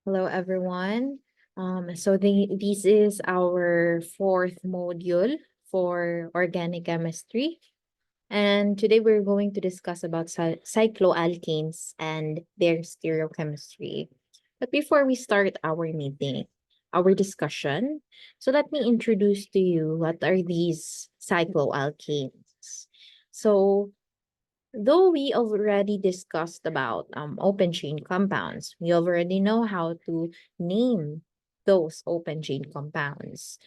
Hello, everyone. This is our fourth module for organic chemistry. And today we're going to discuss about cycloalkanes and their stereochemistry. But before we start our discussion, so let me introduce to you what are these cycloalkanes. So though we already discussed about open chain compounds, we already know how to name those open chain compounds.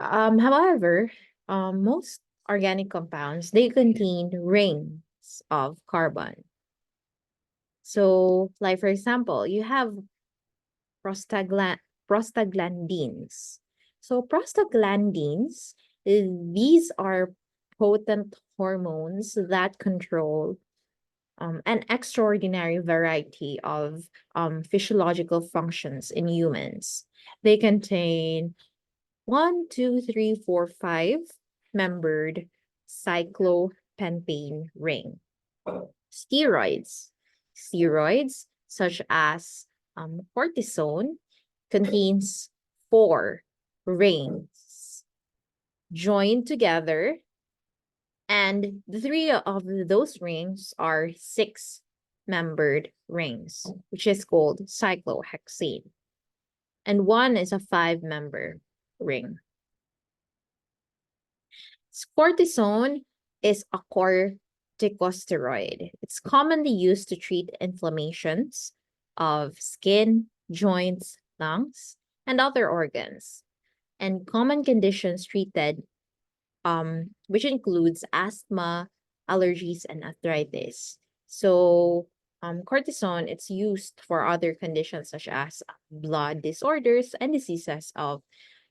However, most organic compounds, they contain rings of carbon. So, like for example, you have prostaglandins. So prostaglandins, these are potent hormones that control an extraordinary variety of physiological functions in humans. They contain one, two, three, four, five membered cyclopentane ring. Steroids. Steroids, such as cortisone, contains four rings joined together, and the three of those rings are six-membered rings, which is called cyclohexane. And one is a five-member ring. Cortisone is a corticosteroid. It's commonly used to treat inflammations of skin, joints, lungs, and other organs. And common conditions treated which includes asthma, allergies, and arthritis. So, cortisone, it's used for other conditions such as blood disorders and diseases of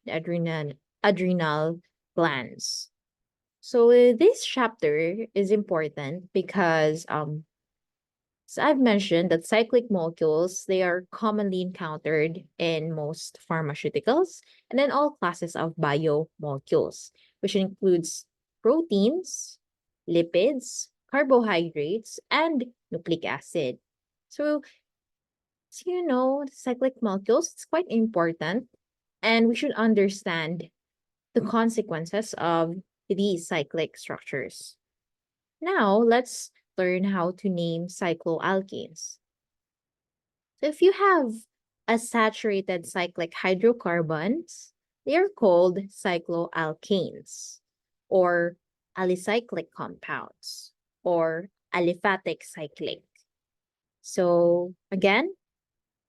the adrenal glands. So, this chapter is important because, as I've mentioned, that cyclic molecules, they are commonly encountered in most pharmaceuticals and in all classes of biomolecules, which includes proteins, lipids, carbohydrates, and nucleic acid. So, the cyclic molecules, it's quite important, and we should understand the consequences of these cyclic structures. Now, let's learn how to name cycloalkanes. So if you have a saturated cyclic hydrocarbons, they are called cycloalkanes or alicyclic compounds or aliphatic cyclic. So again,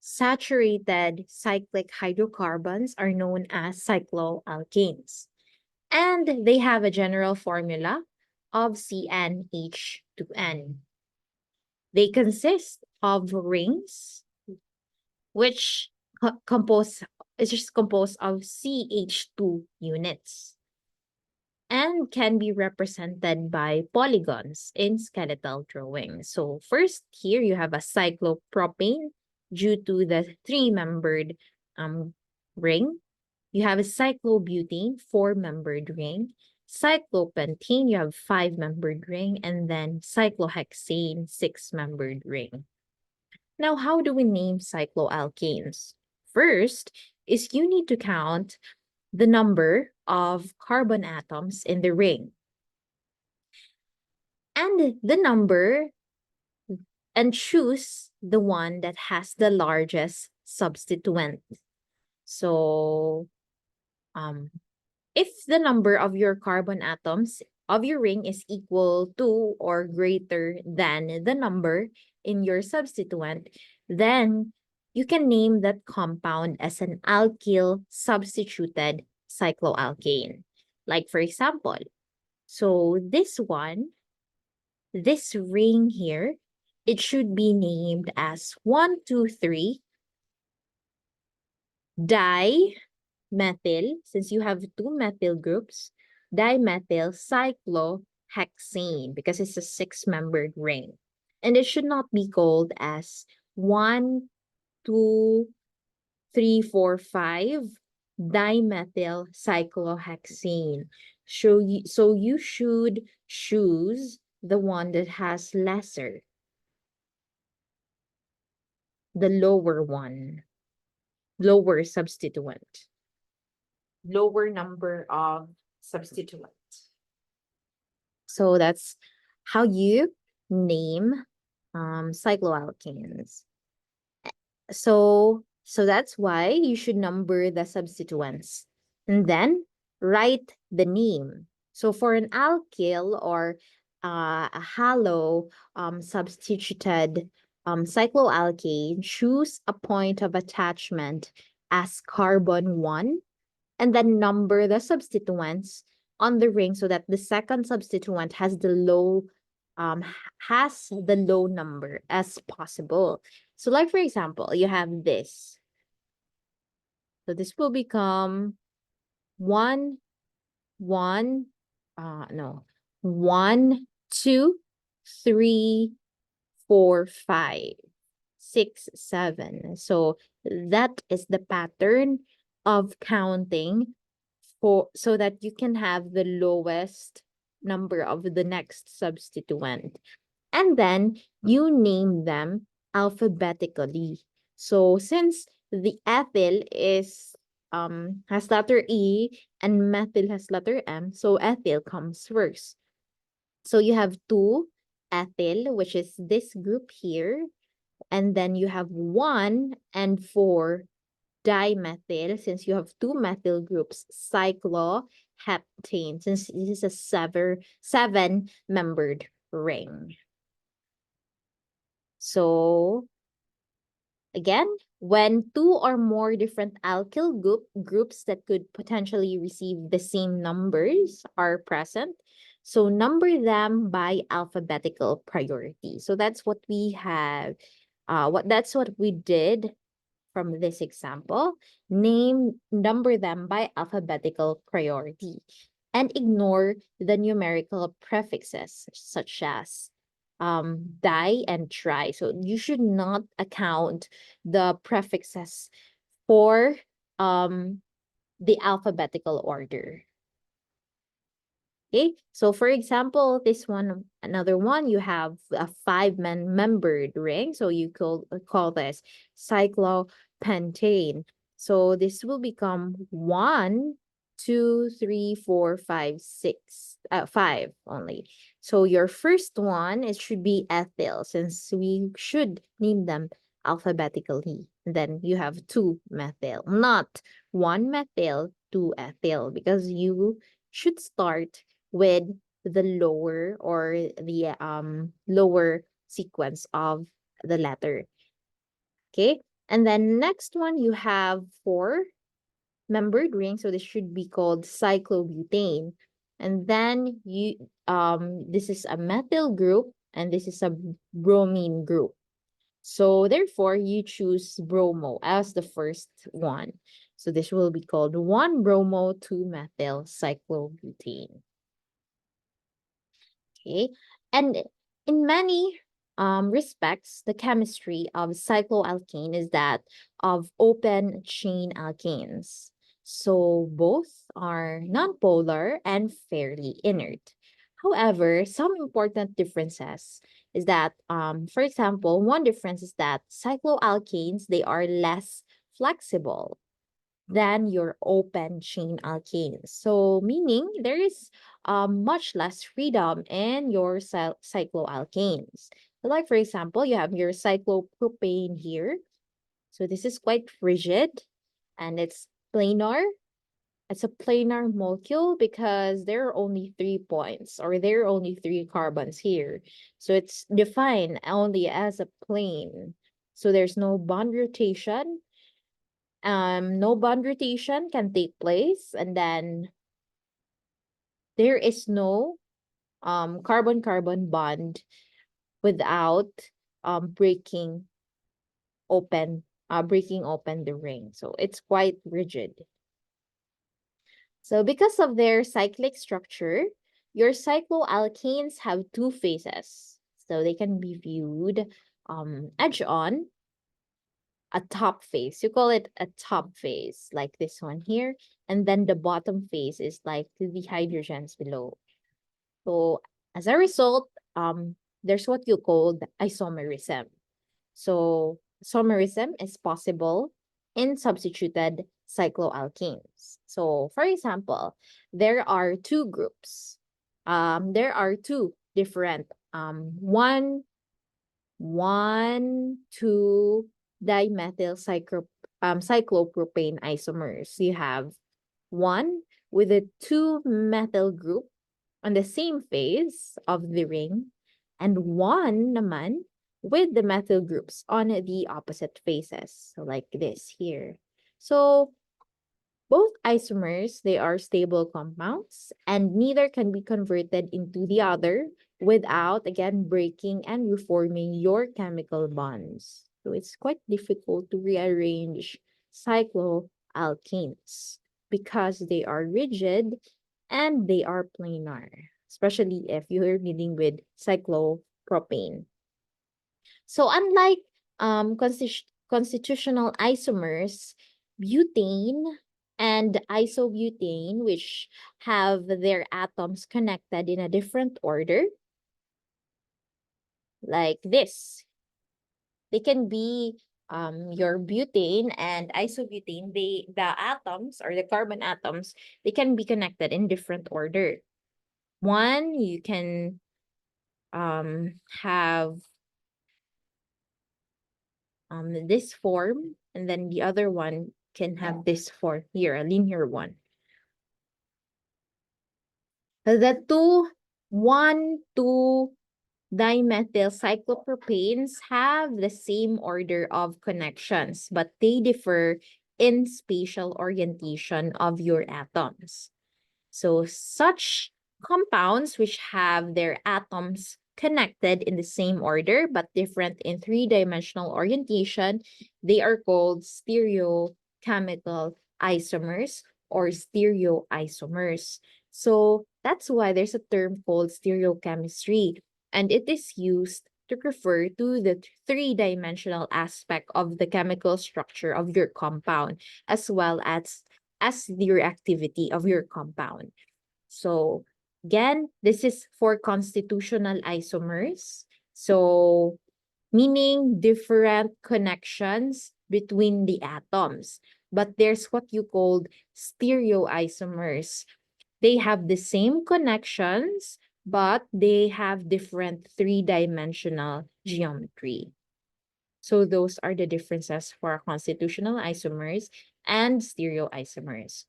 saturated cyclic hydrocarbons are known as cycloalkanes. And they have a general formula of CnH2n. They consist of rings which compose is just composed of CH2 units and can be represented by polygons in skeletal drawings. So first here you have a cyclopropane due to the three-membered ring. You have a cyclobutane, four-membered ring. Cyclopentane, you have five-membered ring, and then cyclohexane, six-membered ring. Now, how do we name cycloalkanes? First is you need to count the number of carbon atoms in the ring. And the number, and choose the one that has the largest substituent. So, if the number of your carbon atoms of your ring is equal to or greater than the number in your substituent, then you can name that compound as an alkyl substituted cycloalkane. Like for example, so this ring here, it should be named as 1,2,3 dimethyl, since you have two methyl groups, dimethyl cyclohexane, because it's a six-membered ring. And it should not be called as 1, 2, 3, 4, 5 dimethyl cyclohexane. So you should choose the one that has lesser the lower one, lower substituent, lower number of substituent. So that's how you name cycloalkanes. So that's why you should number the substituents and then write the name. So for an alkyl or a halo substituted cycloalkane, choose a point of attachment as carbon 1 and then number the substituents on the ring so that the second substituent has the low number as possible. So like for example, you have this. So this will become 1, 1, 1, 2, 3, 4, 5, 6, 7. So that is the pattern of counting so that you can have the lowest number of the next substituent. And then you name them alphabetically. So since the ethyl has letter E and methyl has letter M, so ethyl comes first. So you have 2 ethyl, which is this group here, and then you have 1 and 4 dimethyl, since you have 2 methyl groups, cycloheptane, since this is a 7-membered ring. So again, when 2 or more different alkyl groups that could potentially receive the same numbers are present, so number them by alphabetical priority. So that's what we have. That's what we did from this example. Number them by alphabetical priority and ignore the numerical prefixes such as di and tri. So you should not account the prefixes for the alphabetical order. Okay, so for example, this one, another one, you have a 5-membered ring. So you call this cyclopentane. So this will become 1, 2, 3, 4, 5, 6, 5 only. So your first one, it should be ethyl, since we should name them alphabetically. Then you have 2 methyl, not 1 methyl, 2 ethyl, because you should start with the lower or the lower sequence of the letter. Okay, and then next one you have 4-membered ring, so this should be called cyclobutane. And then you this is a methyl group and this is a bromine group. So therefore you choose bromo as the first one. So this will be called 1-bromo 2-methyl cyclobutane. Okay, and in many respects, the chemistry of cycloalkane is that of open chain alkanes. So both are nonpolar and fairly inert. However, some important differences is that, for example, one difference is that cycloalkanes, they are less flexible than your open chain alkanes. So meaning there is much less freedom in your cycloalkanes. So like for example, you have your cyclopropane here. So this is quite rigid and it's planar. It's a planar molecule because there are only 3 points or there are only 3 carbons here. So it's defined only as a plane. So there's no bond rotation. No bond rotation can take place, and then there is no carbon-carbon bond without breaking open the ring. So it's quite rigid. So because of their cyclic structure, your cycloalkanes have 2 phases. So they can be viewed edge on, a top phase. You call it a top phase, like this one here. And then the bottom phase is like the hydrogens below. So as a result, there's what you call the isomerism. So isomerism is possible in substituted cycloalkanes. So, for example, there are two groups. There are two different two dimethyl cyclopropane isomers. You have one with a 2-methyl group on the same phase of the ring, and one naman with the methyl groups on the opposite phases. So like this here. So both isomers, they are stable compounds, and neither can be converted into the other without, again, breaking and reforming your chemical bonds. So it's quite difficult to rearrange cycloalkanes because they are rigid and they are planar, especially if you're dealing with cyclopropane. So unlike constitutional isomers, butane and isobutane, which have their atoms connected in a different order, like this. They can be your butane and isobutane, the atoms or the carbon atoms, they can be connected in different order. One, you can have this form, and then the other one can have this form here, a linear one. The 2 dimethyl cyclopropanes have the same order of connections, but they differ in spatial orientation of your atoms. So such compounds which have their atoms connected in the same order but different in 3-dimensional orientation, they are called stereochemical isomers or stereoisomers. So that's why there's a term called stereochemistry, and it is used to refer to the 3-dimensional aspect of the chemical structure of your compound, as well as the reactivity of your compound. So again, this is for constitutional isomers. So meaning different connections between the atoms. But there's what you called stereoisomers. They have the same connections, but they have different 3-dimensional geometry. So those are the differences for constitutional isomers and stereoisomers.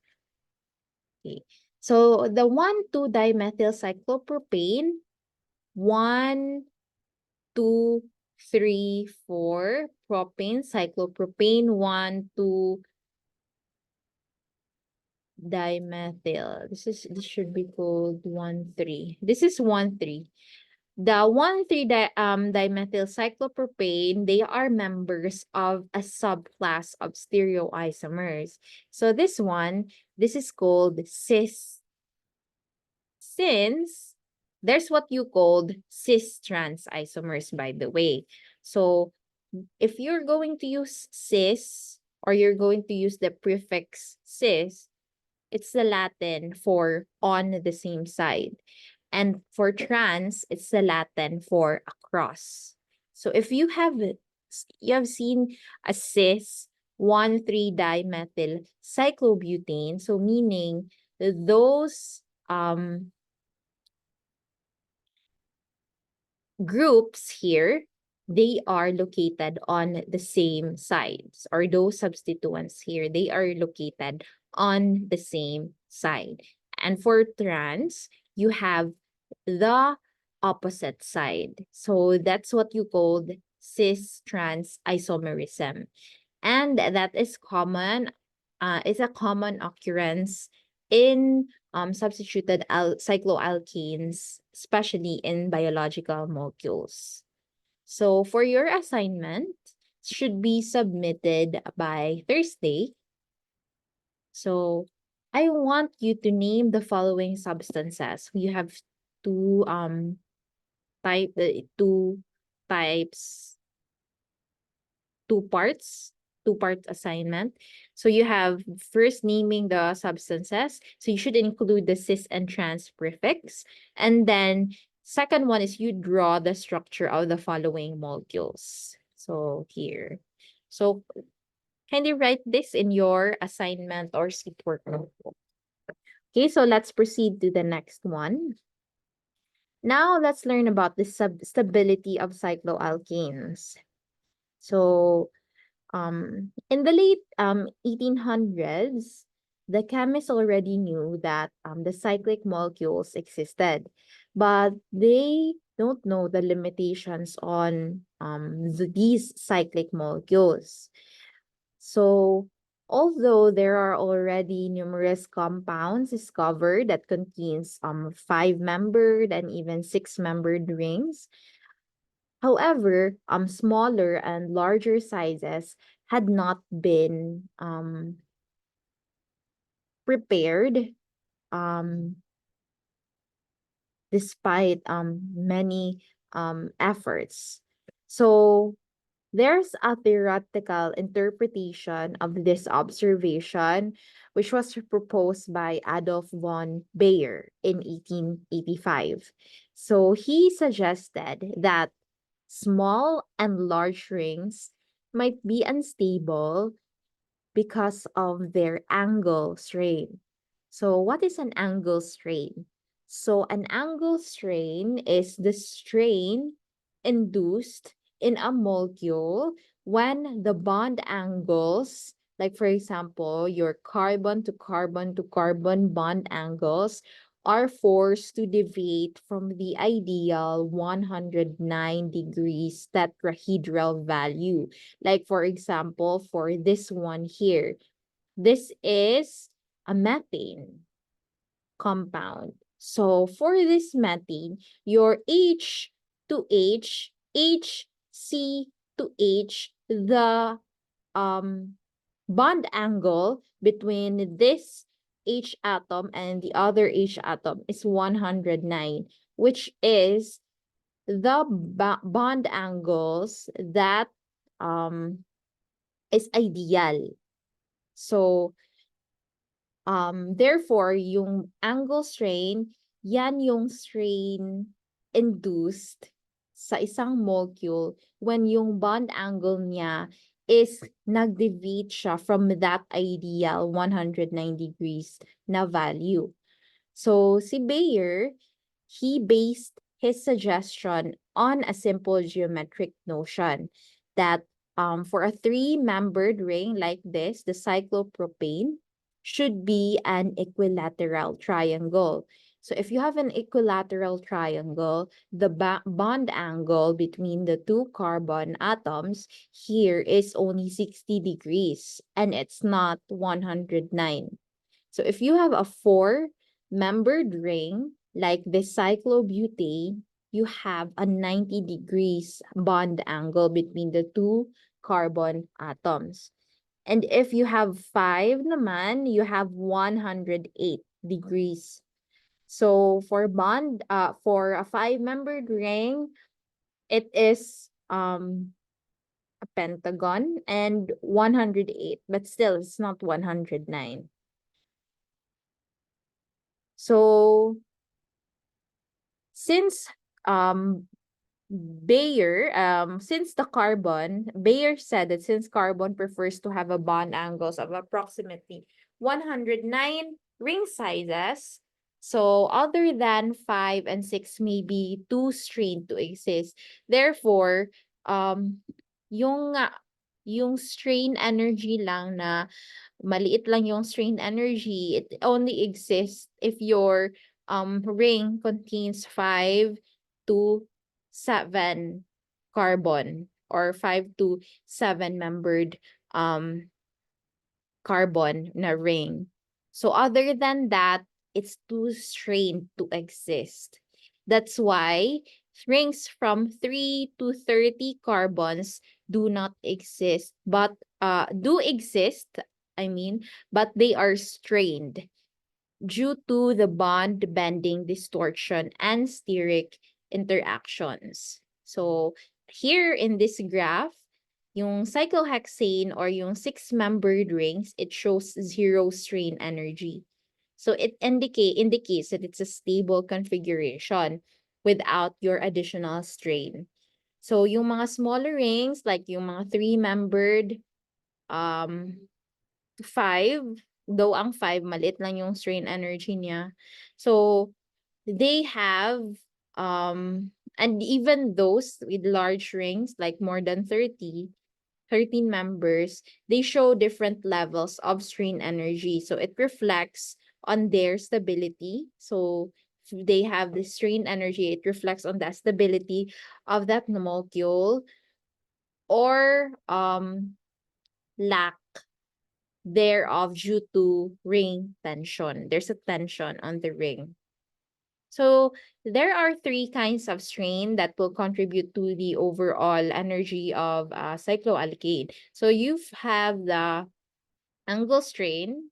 Okay. So the 1,2-dimethyl cyclopropane, 1, 2, 3, 4, propane, cyclopropane, 1, 2, dimethyl. This should be called 1, 3. This is 1, 3. The 1, 3 dimethyl cyclopropane, they are members of a subclass of stereoisomers. So this one, this is called cis, since there's what you called cis trans isomers, by the way. So if you're going to use cis or you're going to use the prefix cis, it's the Latin for on the same side. And for trans, it's the Latin for across. So if you have seen a cis 1,3-dimethyl cyclobutane, so meaning those groups here, they are located on the same sides, or those substituents here, they are located on the same side. And for trans, you have the opposite side. So that's what you called cis-trans isomerism. And that is common, is a common occurrence in substituted cycloalkanes, especially in biological molecules. So for your assignment, should be submitted by Thursday. So I want you to name the following substances. You have two two types, two-part assignment. So you have first naming the substances. So you should include the cis and trans prefix. And then second one is you draw the structure of the following molecules. So here. So kindly write this in your assignment or support notebook. Okay, so let's proceed to the next one. Now let's learn about the stability of cycloalkanes. So in the late 1800s, the chemists already knew that the cyclic molecules existed, but they don't know the limitations on these cyclic molecules. So, although there are already numerous compounds discovered that contains five-membered and even six-membered rings, however, smaller and larger sizes had not been prepared um, despite many efforts. So there's a theoretical interpretation of this observation, which was proposed by Adolf von Bayer in 1885. So he suggested that small and large rings might be unstable because of their angle strain. So what is an angle strain? So an angle strain is the strain induced in a molecule when the bond angles, like for example, your carbon to carbon bond angles are forced to deviate from the ideal 109 degrees tetrahedral value. Like for example, for this one here, this is a methane compound. So for this methane, your H to H, C to H, the bond angle between this H atom and the other H atom is 109, which is the bond angles that is ideal. So therefore, yung angle strain, yan yung strain induced sa isang molecule when yung bond angle niya is nag-deviate siya from that ideal 109 degrees na value. So, si Bayer, he based his suggestion on a simple geometric notion that for a three-membered ring like this, the cyclopropane should be an equilateral triangle. So if you have an equilateral triangle, the bond angle between the two carbon atoms here is only 60 degrees and it's not 109. So if you have a four-membered ring like the cyclobutane, you have a 90 degrees bond angle between the two carbon atoms. And if you have five naman, you have 108 degrees. So for a five-membered ring, it is a pentagon and 108, but still it's not 109. So since Bayer said that since carbon prefers to have a bond angles of approximately 109 ring sizes, so other than 5 and 6 may be too strained to exist. Therefore, yung yung strain energy lang na maliit lang yung strain energy, it only exists if your ring contains 5 to 7 carbon or 5 to 7 membered carbon na ring. So other than that, it's too strained to exist. That's why rings from 3 to 30 carbons do not exist, but do exist, but they are strained due to the bond bending distortion and steric interactions. So here in this graph, yung cyclohexane or yung six-membered rings, it shows zero strain energy. So it indicates that it's a stable configuration without your additional strain. So yung mga smaller rings, like yung mga three-membered 5, though ang 5, maliit lang yung strain energy niya. So, they have, and even those with large rings, like more than 13 members, they show different levels of strain energy. So, it reflects on their stability. So, if they have the strain energy, it reflects on the stability of that molecule or lack thereof due to ring tension. There's a tension on the ring. So there are 3 kinds of strain that will contribute to the overall energy of cycloalkane. So you have the angle strain.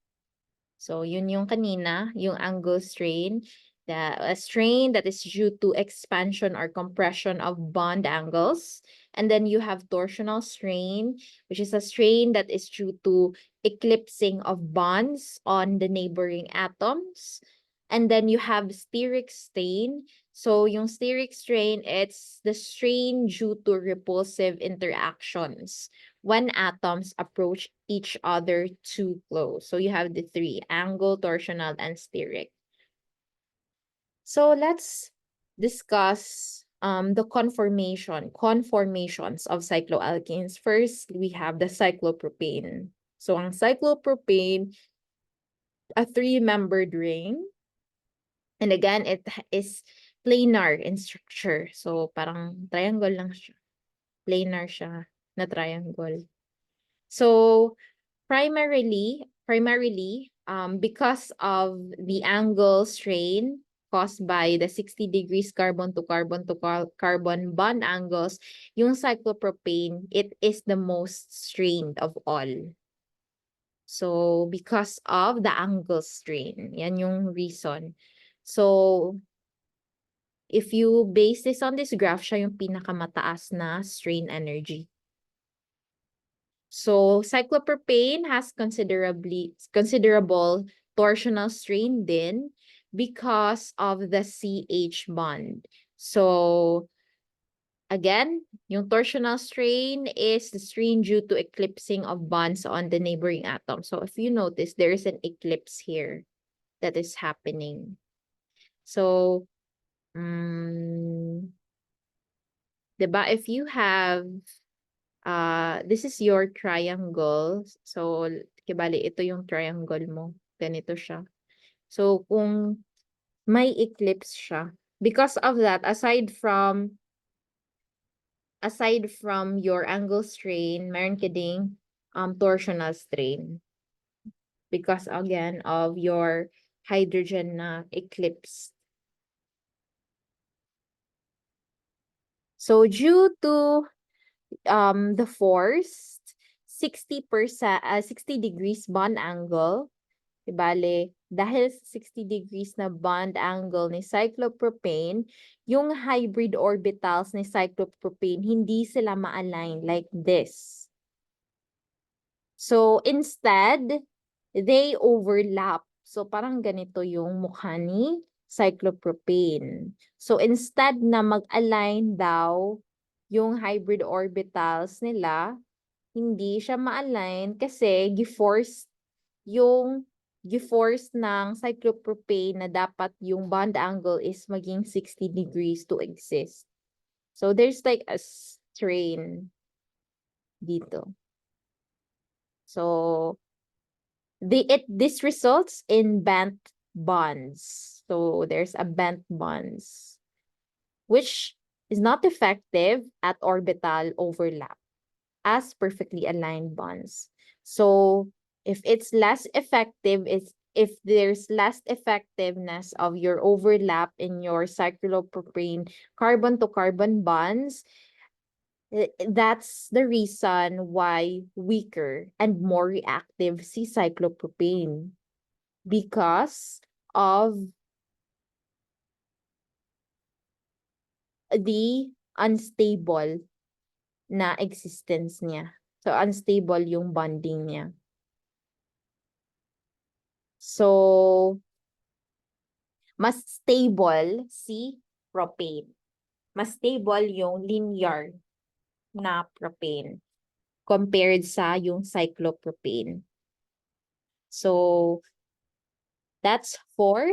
So yun yung kanina, yung angle strain. A strain that is due to expansion or compression of bond angles. And then you have torsional strain, which is a strain that is due to eclipsing of bonds on the neighboring atoms. And then you have steric strain. So yung steric strain, it's the strain due to repulsive interactions when atoms approach each other too close. So you have the 3, angle, torsional, and steric. So let's discuss the conformations of cycloalkanes. First, we have the cyclopropane. So ang cyclopropane, a 3-membered ring. And again, it is planar in structure. So parang triangle lang siya. Planar siya na triangle. So primarily, because of the angle strain caused by the 60 degrees carbon to carbon bond angles, yung cyclopropane, it is the most strained of all. So because of the angle strain, yan yung reason. So if you base this on this graph, siya yung pinakamataas na strain energy. So cyclopropane has considerable torsional strain din because of the CH bond. So again, yung torsional strain is the strain due to eclipsing of bonds on the neighboring atom. So if you notice, there is an eclipse here that is happening. So, diba, if you have this is your triangle. So, bali, ito yung triangle mo. Ganito siya. So, kung may eclipse siya, because of that, aside from your angle strain, meron ka ding torsional strain. Because again, of your hydrogen na eclipse. So, due to the force, 60 degrees bond angle, bale, dahil 60 degrees na bond angle ni cyclopropane, yung hybrid orbitals ni cyclopropane, hindi sila ma-align like this. So, instead, they overlap. So, parang ganito yung mukha ni cyclopropane. So, instead na mag-align daw yung hybrid orbitals nila, hindi siya ma-align kasi gi-force ng cyclopropane na dapat yung bond angle is maging 60 degrees to exist. So, there's like a strain dito. So, this results in bent bonds. So, there's a bent bonds, which is not effective at orbital overlap as perfectly aligned bonds. So, if it's less effective, if there's less effectiveness of your overlap in your cyclopropane carbon-to-carbon bonds, that's the reason why weaker and more reactive si cyclopropane because of the unstable na existence niya. So, unstable yung bonding niya. So, mas stable si propane. Mas stable yung linear na propane. compared sa yung cyclopropane. So, that's for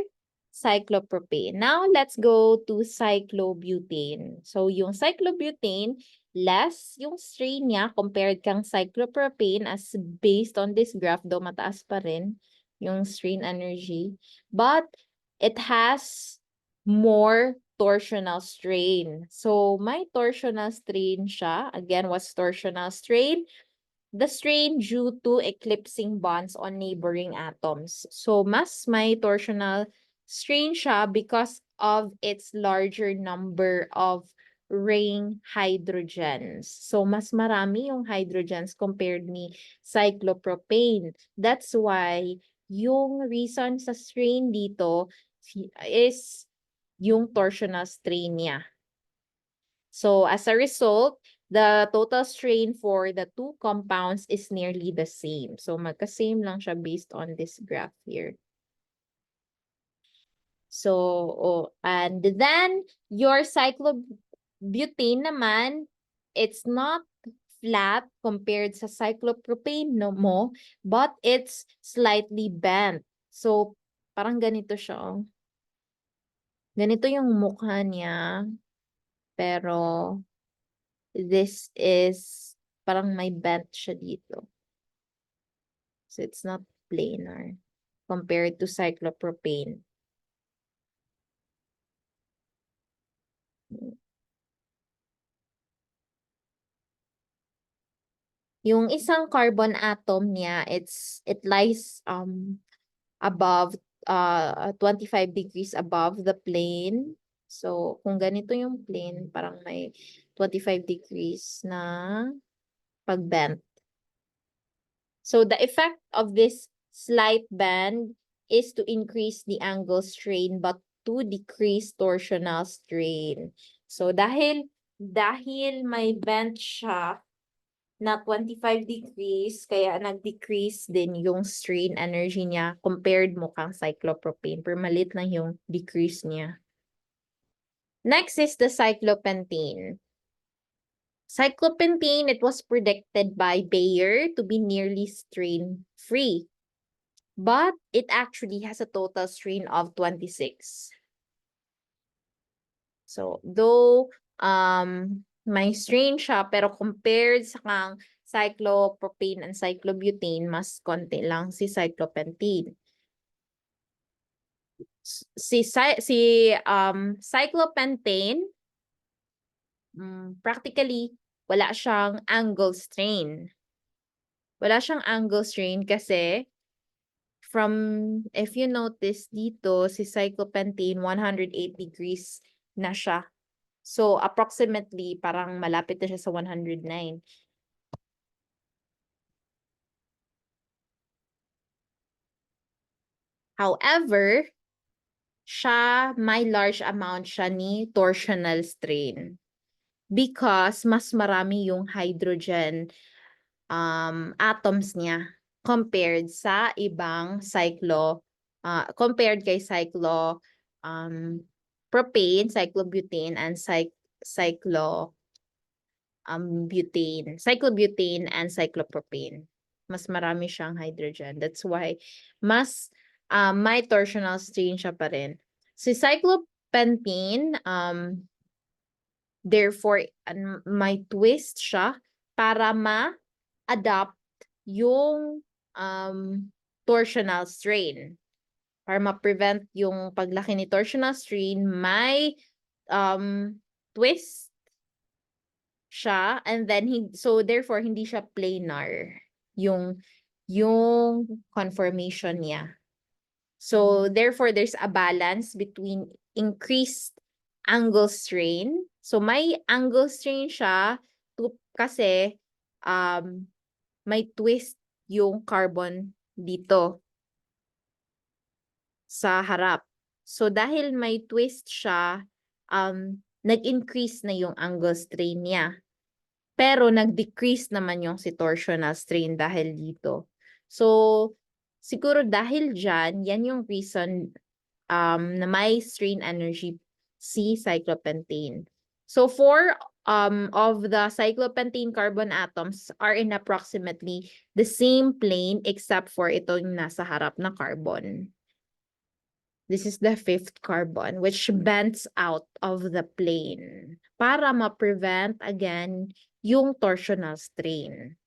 cyclopropane. Now, let's go to cyclobutane. So, yung cyclobutane, less yung strain niya compared kang cyclopropane as based on this graph, though mataas pa rin yung strain energy. But, it has more torsional strain. So, may torsional strain siya. Again, what's torsional strain? The strain due to eclipsing bonds on neighboring atoms. So, mas may torsional strain siya because of its larger number of ring hydrogens. So, mas marami yung hydrogens compared ni cyclopropane. That's why yung reason sa strain dito is yung torsional strain niya. So, as a result, the total strain for the two compounds is nearly the same. So, magka-same lang siya based on this graph here. So, and then, your cyclobutane naman, it's not flat compared sa cyclopropane mo, but it's slightly bent. So, parang ganito siya. Oh. Ganito yung mukha niya. Pero, this is parang may bent siya dito. So it's not planar compared to cyclopropane. Yung isang carbon atom niya, it lies above 25 degrees above the plane. So kung ganito yung plane, parang may 25 degrees na pag-bend. So the effect of this slight bend is to increase the angle strain but to decrease torsional strain. So dahil may bend siya na 25 degrees, kaya nag-decrease din yung strain energy niya compared mo kang cyclopropane. Pero malit lang yung decrease niya. Next is the cyclopentane. Cyclopentane, it was predicted by Bayer to be nearly strain-free. But it actually has a total strain of 26. So, though may strain siya, pero compared sa kang cyclopropane and cyclobutane, mas konti lang si cyclopentane. Cyclopentane, practically, wala siyang angle strain. Wala siyang angle strain kasi if you notice dito, si cyclopentane, 108 degrees na siya. So, approximately, parang malapit na siya sa 109. However, may large amount siya ni torsional strain. Because mas marami yung hydrogen atoms niya compared sa ibang compared kay propane, cyclobutane, and cyclobutane and cyclopropane. Mas marami siyang hydrogen. That's why may torsional strain siya pa rin. Si cyclopentane, therefore, may twist siya para ma-adapt yung torsional strain. Para ma-prevent yung paglaki ni torsional strain, may twist siya, and then so therefore hindi siya planar yung conformation niya. So therefore there's a balance between increased angle strain. So may angle strain siya kasi may twist yung carbon dito sa harap. So dahil may twist siya, nag-increase na yung angle strain niya. Pero nag-decrease naman yung si torsional strain dahil dito. So, siguro dahil dyan, yan yung reason na may strain energy si cyclopentane. So, for of the cyclopentane carbon atoms are in approximately the same plane except for ito yung nasa harap na carbon. This is the fifth carbon which bends out of the plane para ma-prevent again yung torsional strain.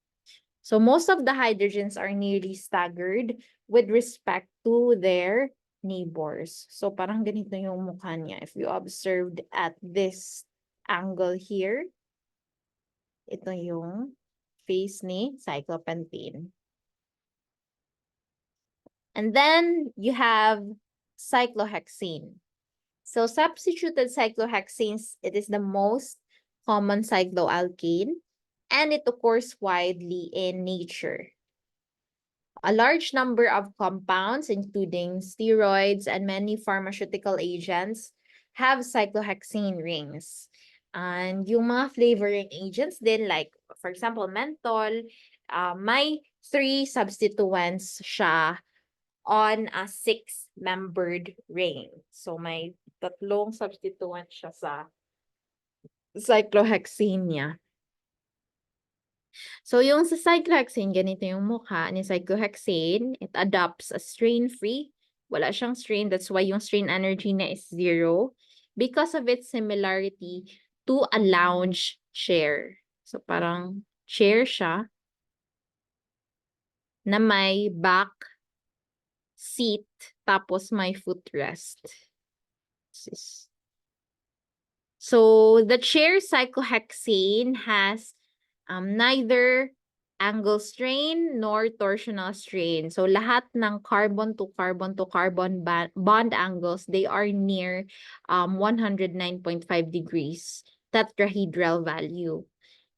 So most of the hydrogens are nearly staggered with respect to their neighbors. So parang ganito yung mukha niya. If you observed at this angle here, ito yung face ni cyclopentane. And then you have cyclohexane. So substituted cyclohexanes, it is the most common cycloalkane, and it occurs widely in nature. A large number of compounds, including steroids and many pharmaceutical agents, have cyclohexane rings. And yung mga flavoring agents din, like, for example, menthol, may 3 substituents siya on a 6-membered ring. So may 3 substituent siya sa cyclohexane niya. So yung sa cyclohexane, ganito yung mukha ni cyclohexane. It adopts a strain-free. Wala siyang strain. That's why yung strain energy niya is 0 because of its similarity to a lounge chair. So parang chair siya na may back seat tapos may footrest. So the chair cyclohexane has neither angle strain nor torsional strain. So lahat ng carbon to carbon bond angles, they are near 109.5 degrees tetrahedral value.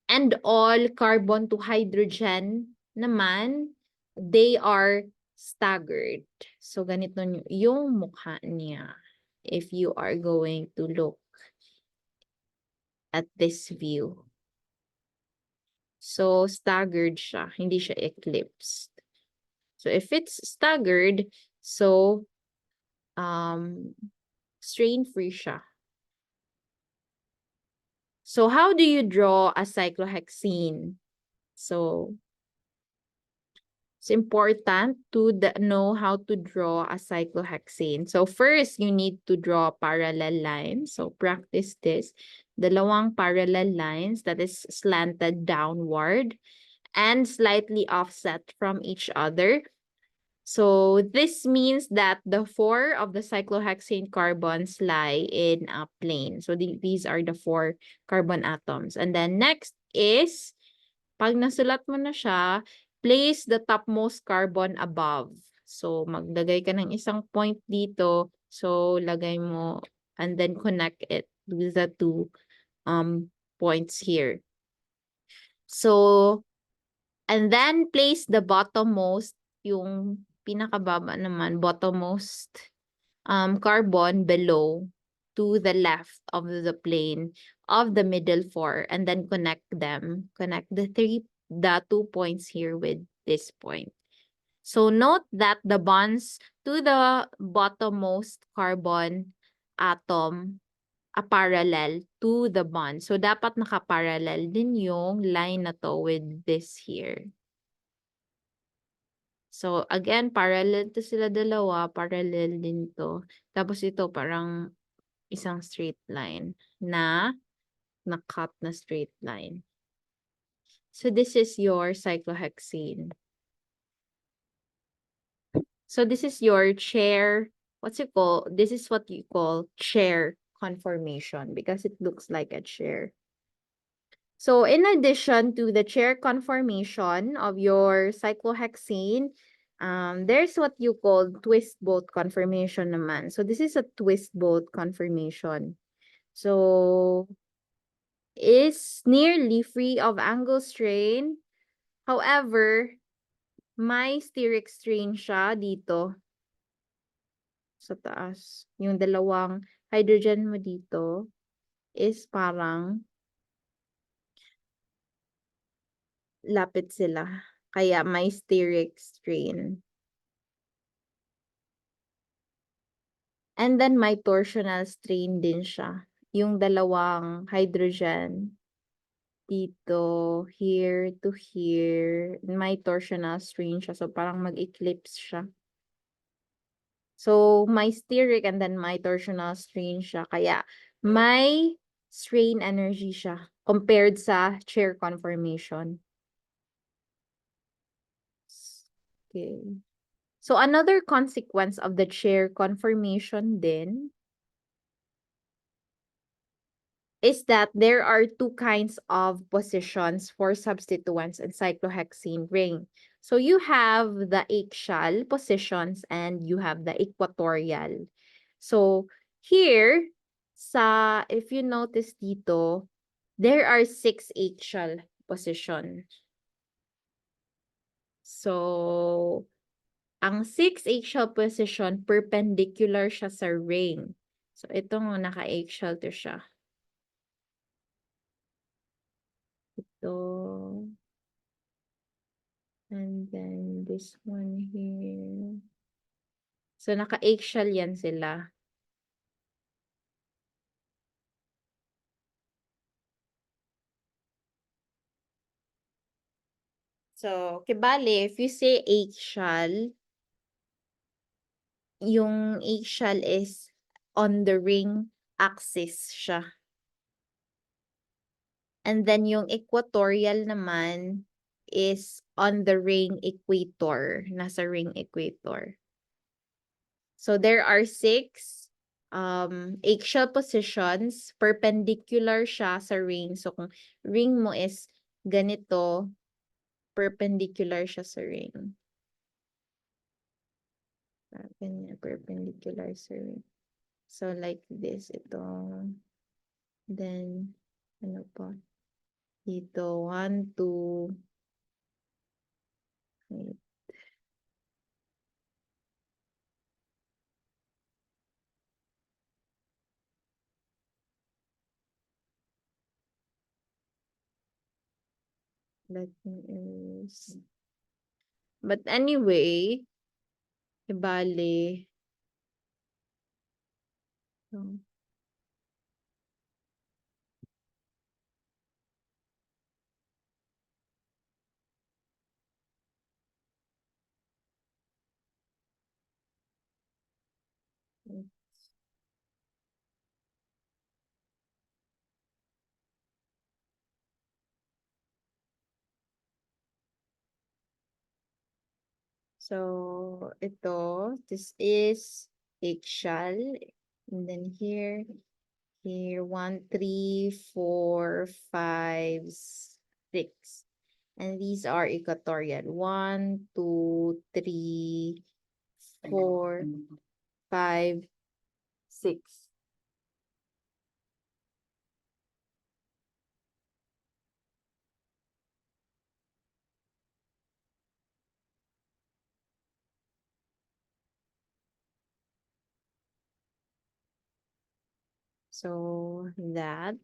And all carbon to hydrogen naman, they are staggered. So ganito yung mukha niya if you are going to look at this view. So staggered siya, hindi siya eclipsed. So if it's staggered, so strain-free siya. So how do you draw a cyclohexane? So it's important to know how to draw a cyclohexane. So first, you need to draw parallel lines. So practice this. Dalawang parallel lines that is slanted downward and slightly offset from each other. So this means that the 4 of the cyclohexane carbons lie in a plane. So these are the 4 carbon atoms. And then next is, pag nasulat mo na siya, place the topmost carbon above. So maglagay ka ng isang point dito. So lagay mo and then connect it with the 2 points here. So, and then place the bottommost, yung pinakababa naman, bottommost carbon below to the left of the plane of the middle 4, and then connect them. Connect the 2 points here with this point. So note that the bonds to the bottommost carbon atom are parallel to the bond. So dapat nakaparallel din yung line na to with this here. So again, parallel to sila dalawa, parallel din to. Tapos ito parang isang straight line na cut na straight line. So this is your cyclohexane. So this is your chair, this is what you call chair conformation because it looks like a chair. So in addition to the chair conformation of your cyclohexane, there's what you call twist bolt conformation naman. So this is a twist bolt conformation. So is nearly free of angle strain. However, may steric strain siya dito sa taas. Yung dalawang hydrogen mo dito is parang lapit sila. Kaya may steric strain. And then may torsional strain din siya. Yung dalawang hydrogen dito, here to here. May torsional strain siya. So, parang mag-eclipse siya. So, may steric and then may torsional strain siya. Kaya, may strain energy siya compared sa chair conformation. Okay. So, another consequence of the chair conformation din is that there are two kinds of positions for substituents in cyclohexane ring. So you have the axial positions and you have the equatorial. So here, if you notice dito, there are 6 axial positions. So, ang 6 axial position, perpendicular siya sa ring. So, ito nga, naka-axial to siya. So, and then this one here. So, naka-eggshell yan sila. So, kibali, if you say eggshell, yung eggshell is on the ring axis siya. And then yung equatorial naman is on the ring equator. Nasa ring equator. So, there are 6 eggshell positions. Perpendicular siya sa ring. So, kung ring mo is ganito, perpendicular siya sa ring. Ganyan, perpendicular sa ring. So, like this, ito. Then, ano pa? Dito, 1, 2, wait. Let me erase. But anyway, ibali. So, so, ito, this is eggshell. And then here, 1, 3, 4, 5, 6. And these are equatorial. 1, 2, 3, 4, 5, 6. So that.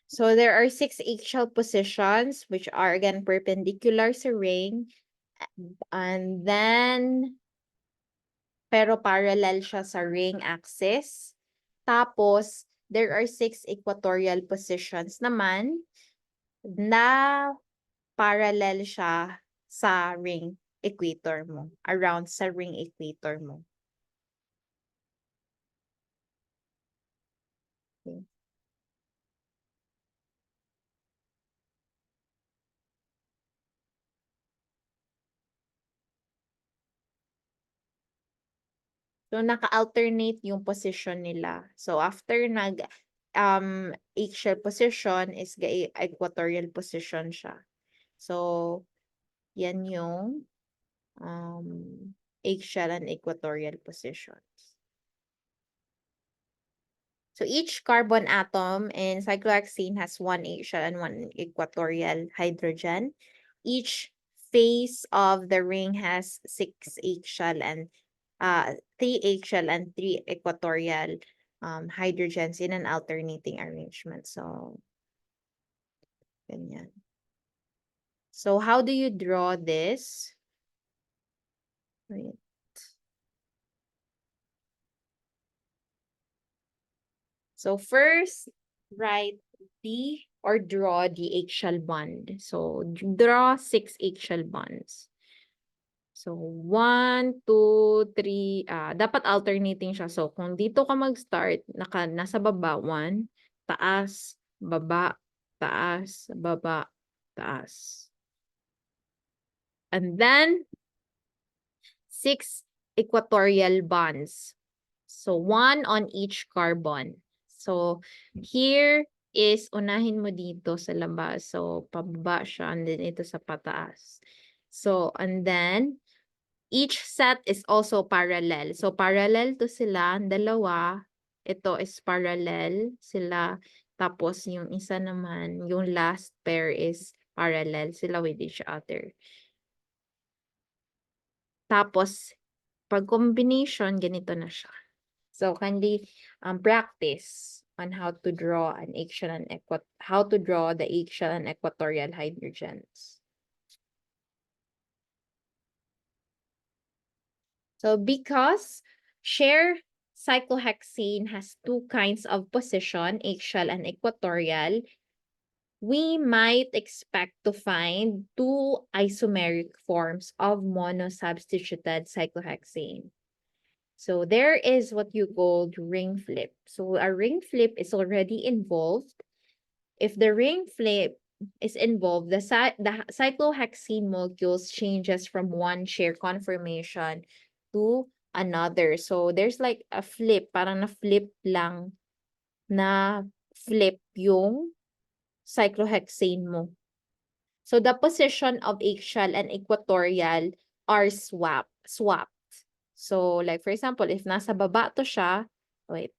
So there are 6 eggshell positions, which are again perpendicular sa ring. And then, pero parallel siya sa ring axis. Tapos, there are 6 equatorial positions naman na parallel siya sa ring equator mo, around sa ring equator mo. Okay. So, naka-alternate yung position nila. So, after eggshell position is equatorial position siya. So, yan yung eggshell and equatorial positions. So, each carbon atom in cyclohexane has 1 eggshell and 1 equatorial hydrogen. Each face of the ring has 6 eggshell and 3 eggshell and 3 equatorial hydrogens in an alternating arrangement. So, ganyan. So, how do you draw this? Wait. So, first, write the or draw the eggshell bond. So, draw 6 eggshell bonds. So, 1, 2, 3, dapat alternating siya. So, kung dito ka mag-start, nasa baba, 1, taas, baba, taas, baba, taas. And then, 6 equatorial bonds. So, 1 on each carbon. So, here is, unahin mo dito sa labas. So, pababa siya, and then ito sa pataas. So, and then, each set is also parallel. So, parallel to sila, dalawa. Ito is parallel sila. Tapos, yung isa naman, yung last pair is parallel sila with each other. Tapos, pag combination, ganito na siya. So, kindly practice on how to draw an eggshell and how to draw the eggshell and equatorial hydrogens. So because share cyclohexane has 2 kinds of position, eggshell and equatorial, we might expect to find 2 isomeric forms of monosubstituted cyclohexane. So there is what you call ring flip. So a ring flip is already involved. If the ring flip is involved, the cyclohexane molecules changes from one share conformation to another. So there's like a flip, parang na-flip lang na flip yung cyclohexane mo. So the position of eggshell and equatorial are swapped. So like for example, if nasa baba to siya, wait.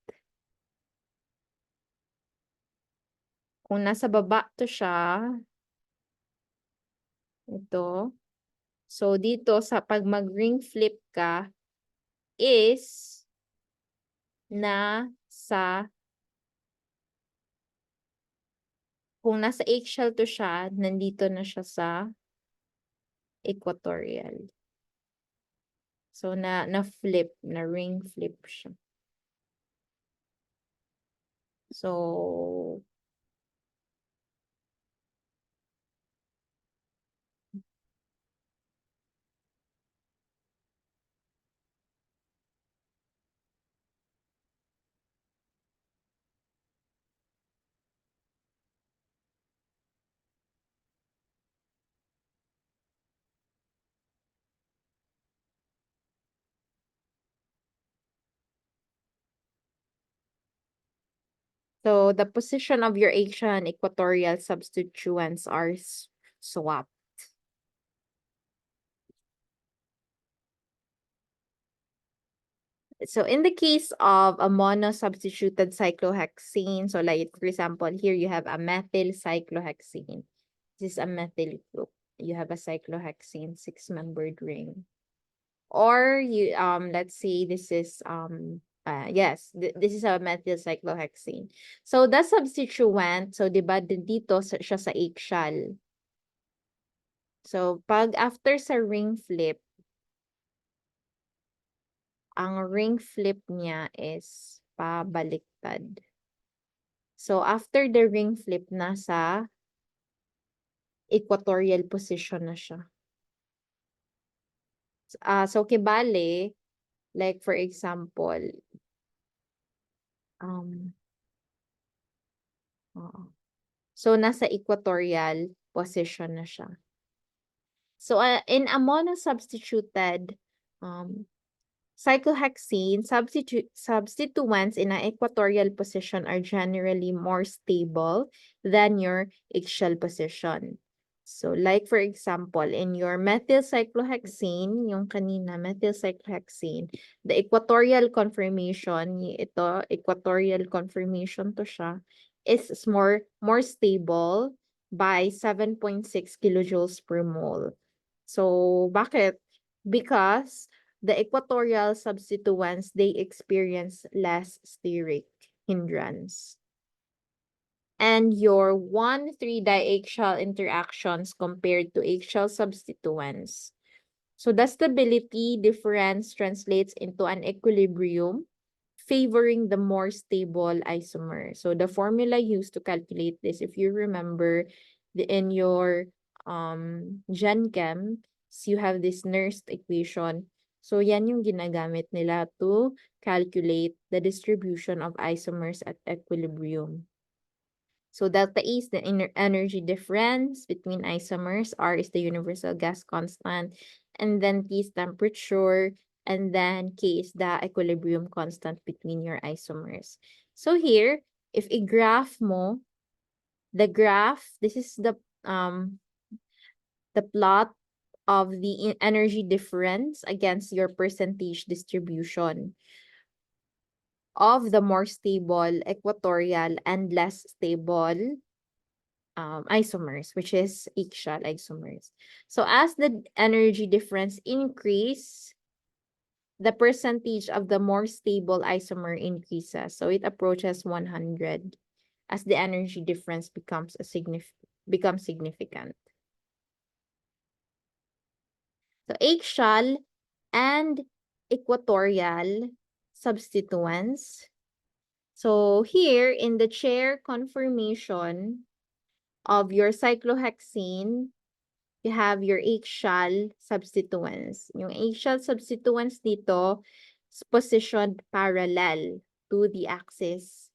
Kung nasa baba to siya, ito. So dito sa pag mag-ring flip ka is kung nasa eggshell to siya, nandito na siya sa equatorial. So na-flip, na-ring flip siya. So So the position of your eggshell and equatorial substituents are swapped. So in the case of a mono-substituted cyclohexane, so like for example, here you have a methyl cyclohexane. This is a methyl group. You have a cyclohexane 6-membered ring. Or you let's say this is yes, this is a methyl cyclohexane. So the substituent, so diba dito siya sa eggshell. So pag after sa ring flip, ang ring flip niya is pabaliktad. So after the ring flip, nasa equatorial position na siya. So kibale, like for example, so nasa equatorial position na siya. So in a monosubstituted cyclohexane, substituents in an equatorial position are generally more stable than your eggshell position. So like for example, in your methyl cyclohexane, yung kanina methyl cyclohexane, the equatorial conformation, ito equatorial conformation to siya, is more stable by 7.6 kilojoules per mole. So bakit? Because the equatorial substituents, they experience less steric hindrance. And your 1,3-di-eggshell interactions compared to eggshell substituents. So the stability difference translates into an equilibrium favoring the more stable isomer. So the formula used to calculate this, if you remember, in your Gen Chem, so you have this Nernst equation. So yan yung ginagamit nila to calculate the distribution of isomers at equilibrium. So delta E is the energy difference between isomers, R is the universal gas constant, and then T is temperature, and then K is the equilibrium constant between your isomers. So here, if i-graph mo, the graph, this is the plot of the energy difference against your percentage distribution of the more stable equatorial and less stable isomers, which is eggshell isomers. So as the energy difference increase, the percentage of the more stable isomer increases. So it approaches 100 as the energy difference becomes significant. So eggshell and equatorial substituents. So here in the chair conformation of your cyclohexane, you have your eggshell substituents. Yung eggshell substituents dito is positioned parallel to the axis.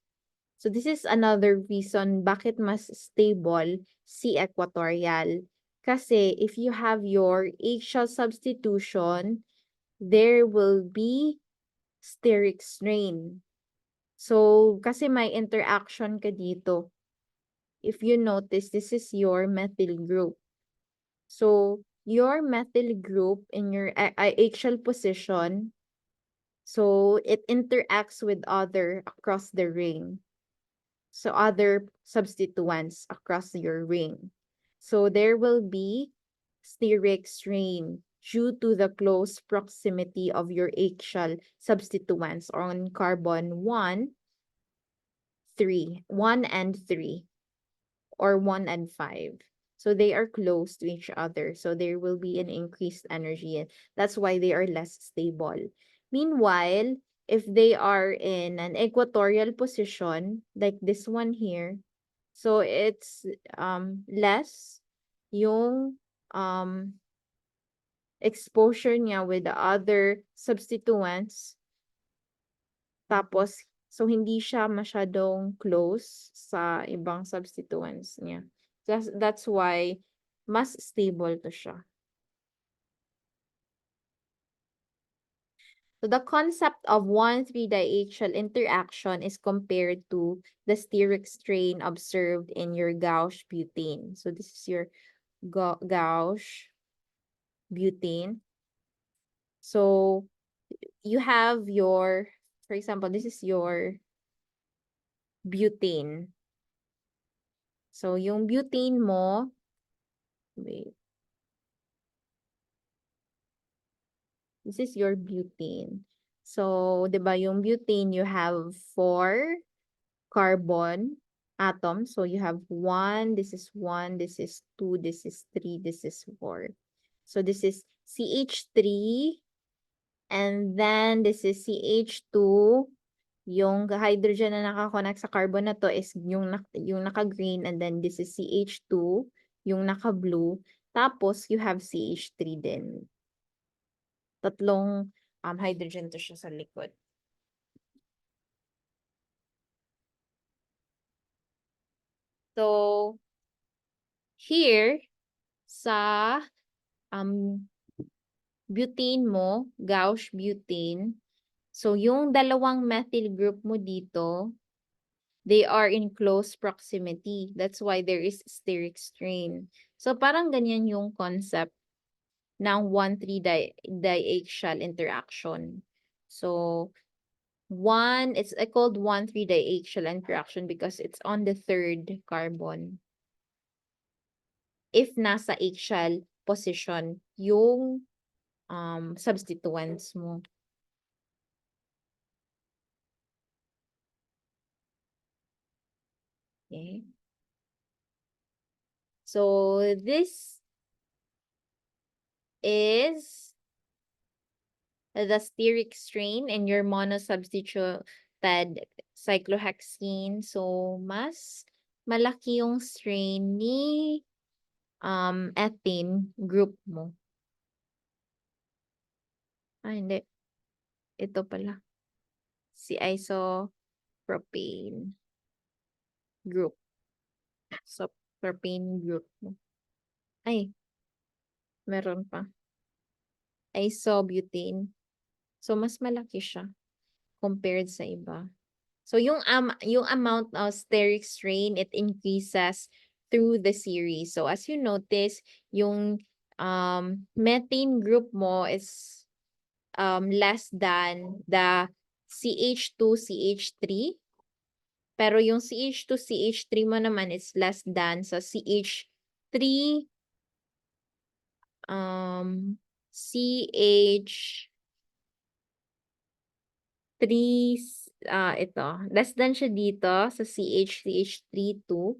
So this is another reason bakit mas stable si equatorial. Kasi if you have your eggshell substitution, there will be steric strain. So, kasi may interaction ka dito. If you notice, this is your methyl group. So, your methyl group in your axial position, so it interacts with other across the ring. So, other substituents across your ring. So, there will be steric strain due to the close proximity of your axial substituents on carbon 1, 3, 1 and 3, or 1 and 5. So they are close to each other. So there will be an increased energy. And that's why they are less stable. Meanwhile, if they are in an equatorial position, like this one here, so it's less yung exposure niya with the other substituents. Tapos, so hindi siya masyadong close sa ibang substituents niya. That's why mas stable to siya. So the concept of 1,3-diaxial interaction is compared to the steric strain observed in your gauche butane. So this is your gauche butane. So you have your, for example, this is your butane. So yung butane mo, wait. This is your butane. So, 'di ba yung butane, you have 4 carbon atoms. So, you have 1, this is 1, this is 2, this is 3, this is 4. So, this is CH3, and then this is CH2. Yung hydrogen na nakakonect sa carbon na to is yung naka-green, and then this is CH2, yung naka-blue. Tapos, you have CH3 din. Tatlong hydrogen to siya sa liquid. So, here, sa butane mo, gauche butane, so yung dalawang methyl group mo dito, they are in close proximity. That's why there is steric strain. So, parang ganyan yung concept ng 1,3-diaxial interaction. So, it's called 1,3-diaxial interaction because it's on the 3rd carbon. If nasa axial position yung substituents mo. Okay. So this is the steric strain in your monosubstitution treated cyclohexene. So, mas malaki yung strain ni ethane group mo. Hindi. Ito pala. Si isopropane group. So, propane group mo. Ay, meron pa. Isobutane. So, mas malaki siya compared sa iba. So, yung amount of steric strain, it increases through the series. So, as you notice, yung methane group mo is less than the CH2, CH3. Pero yung CH2, CH3 mo naman is less than sa CH3, ito, less than siya dito sa CH3 2,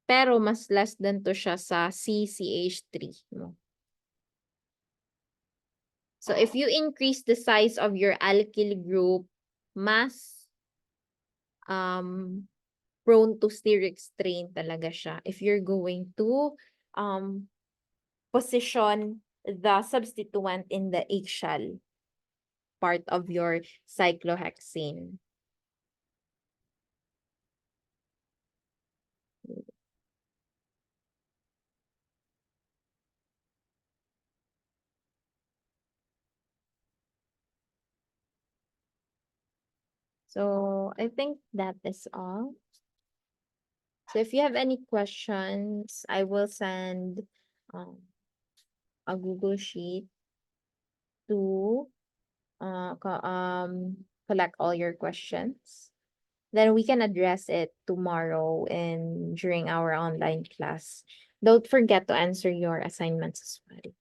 pero mas less than to siya sa CCH3 mo. So, if you increase the size of your alkyl group, mas prone to steric strain talaga siya. If you're going to position the substituent in the eggshell part of your cyclohexane. So, I think that is all. So, if you have any questions, I will send a Google Sheet to collect all your questions. Then we can address it tomorrow and during our online class. Don't forget to answer your assignments as well.